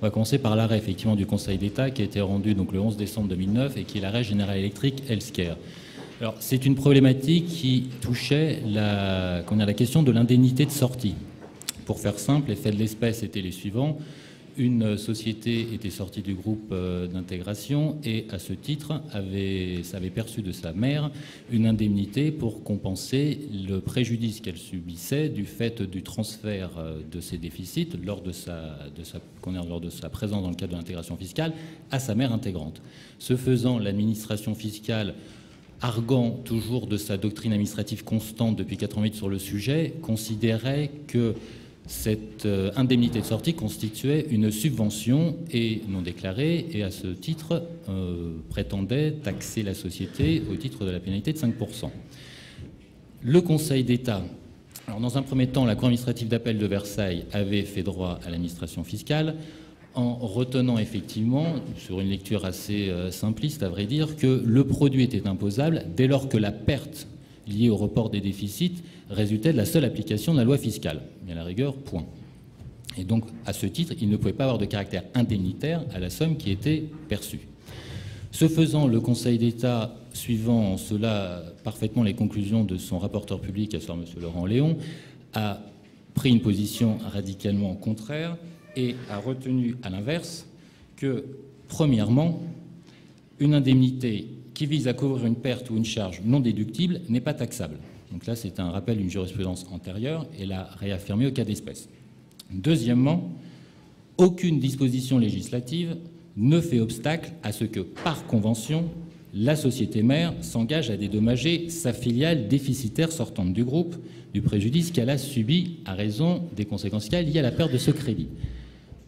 On va commencer par l'arrêt effectivement du Conseil d'État qui a été rendu donc, le 11 décembre 2009 et qui est l'arrêt General Electric Healthcare. Alors, c'est une problématique qui touchait la question de l'indemnité de sortie. Pour faire simple, les faits de l'espèce étaient les suivants. Une société était sortie du groupe d'intégration et, à ce titre, avait perçu de sa mère une indemnité pour compenser le préjudice qu'elle subissait du fait du transfert de ses déficits lors de sa présence dans le cadre de l'intégration fiscale à sa mère intégrante. Ce faisant, l'administration fiscale, arguant toujours de sa doctrine administrative constante depuis 1988 sur le sujet, considérait que cette indemnité de sortie constituait une subvention et non déclarée et à ce titre prétendait taxer la société au titre de la pénalité de 5%. Le Conseil d'État, alors dans un premier temps, la Cour administrative d'appel de Versailles avait fait droit à l'administration fiscale en retenant effectivement, sur une lecture assez simpliste à vrai dire, que le produit était imposable dès lors que la perte liée au report des déficits résultait de la seule application de la loi fiscale. Mais à la rigueur, point. Et donc, à ce titre, il ne pouvait pas avoir de caractère indemnitaire à la somme qui était perçue. Ce faisant, le Conseil d'État, suivant en cela parfaitement les conclusions de son rapporteur public, à savoir M. Laurent Léon, a pris une position radicalement contraire et a retenu à l'inverse que, premièrement, une indemnité qui vise à couvrir une perte ou une charge non déductible n'est pas taxable. Donc là, c'est un rappel d'une jurisprudence antérieure et l'a réaffirmé au cas d'espèce. Deuxièmement, aucune disposition législative ne fait obstacle à ce que, par convention, la société mère s'engage à dédommager sa filiale déficitaire sortante du groupe du préjudice qu'elle a subi à raison des conséquences fiscales liées à la perte de ce crédit.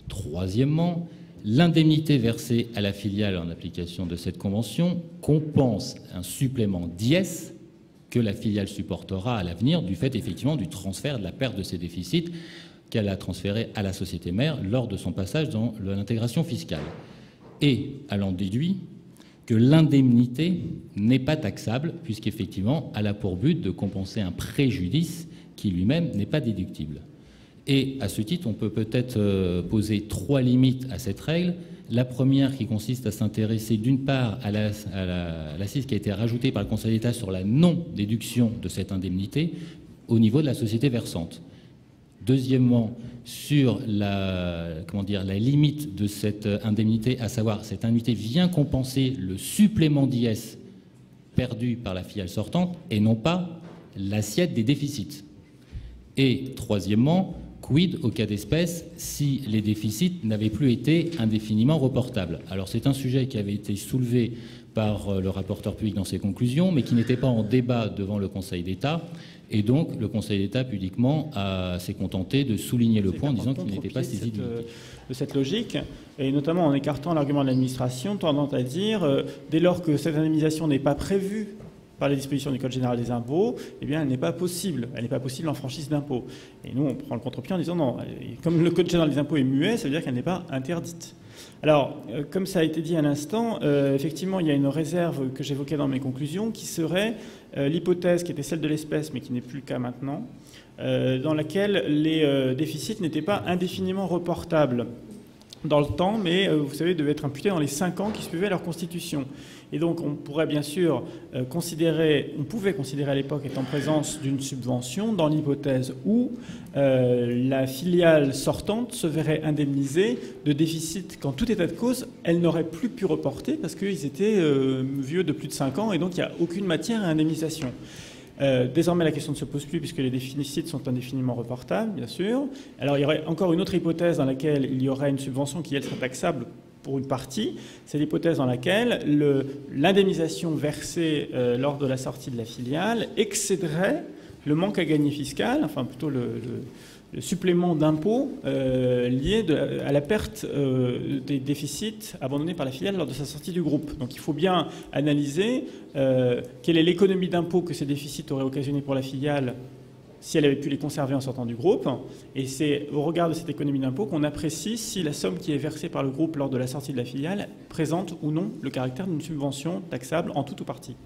Troisièmement, l'indemnité versée à la filiale en application de cette convention compense un supplément d'IS que la filiale supportera à l'avenir du fait effectivement du transfert de la perte de ses déficits qu'elle a transféré à la société mère lors de son passage dans l'intégration fiscale. Et elle en déduit que l'indemnité n'est pas taxable puisqu'effectivement elle a pour but de compenser un préjudice qui lui-même n'est pas déductible. Et à ce titre, on peut peut-être poser 3 limites à cette règle. La première qui consiste à s'intéresser d'une part à l'assise qui a été rajoutée par le Conseil d'État sur la non-déduction de cette indemnité au niveau de la société versante. Deuxièmement, sur la limite de cette indemnité, à savoir cette indemnité vient compenser le supplément d'IS perdu par la filiale sortante et non pas l'assiette des déficits. Et troisièmement, quid au cas d'espèce si les déficits n'avaient plus été indéfiniment reportables? Alors c'est un sujet qui avait été soulevé par le rapporteur public dans ses conclusions, mais qui n'était pas en débat devant le Conseil d'État. Et donc le Conseil d'État publiquement s'est contenté de souligner le point en disant qu'il n'était pas saisi de cette logique, et notamment en écartant l'argument de l'administration, tendant à dire dès lors que cette indemnisation n'est pas prévue par les dispositions du Code général des impôts, eh bien, elle n'est pas possible. Elle n'est pas possible en franchise d'impôt. Et nous, on prend le contre-pied en disant non, comme le Code général des impôts est muet, ça veut dire qu'elle n'est pas interdite. Alors, comme ça a été dit à l'instant, effectivement, il y a une réserve que j'évoquais dans mes conclusions qui serait l'hypothèse qui était celle de l'espèce, mais qui n'est plus le cas maintenant, dans laquelle les déficits n'étaient pas indéfiniment reportables dans le temps, mais vous savez, devaient être imputés dans les 5 ans qui suivaient leur constitution. Et donc on pourrait bien sûr on pouvait considérer à l'époque être en présence d'une subvention dans l'hypothèse où la filiale sortante se verrait indemnisée de déficits qu'en tout état de cause, elle n'aurait plus pu reporter parce qu'ils étaient vieux de plus de 5 ans et donc il n'y a aucune matière à indemnisation. Désormais, la question ne se pose plus puisque les déficits sont indéfiniment reportables, bien sûr. Alors, il y aurait encore une autre hypothèse dans laquelle il y aurait une subvention qui, elle, serait taxable pour une partie. C'est l'hypothèse dans laquelle l'indemnisation versée lors de la sortie de la filiale excéderait le manque à gagner fiscal, enfin plutôt le supplément d'impôt lié à la perte des déficits abandonnés par la filiale lors de sa sortie du groupe. Donc il faut bien analyser quelle est l'économie d'impôt que ces déficits auraient occasionné pour la filiale si elle avait pu les conserver en sortant du groupe. Et c'est au regard de cette économie d'impôt qu'on apprécie si la somme qui est versée par le groupe lors de la sortie de la filiale présente ou non le caractère d'une subvention taxable en tout ou partie.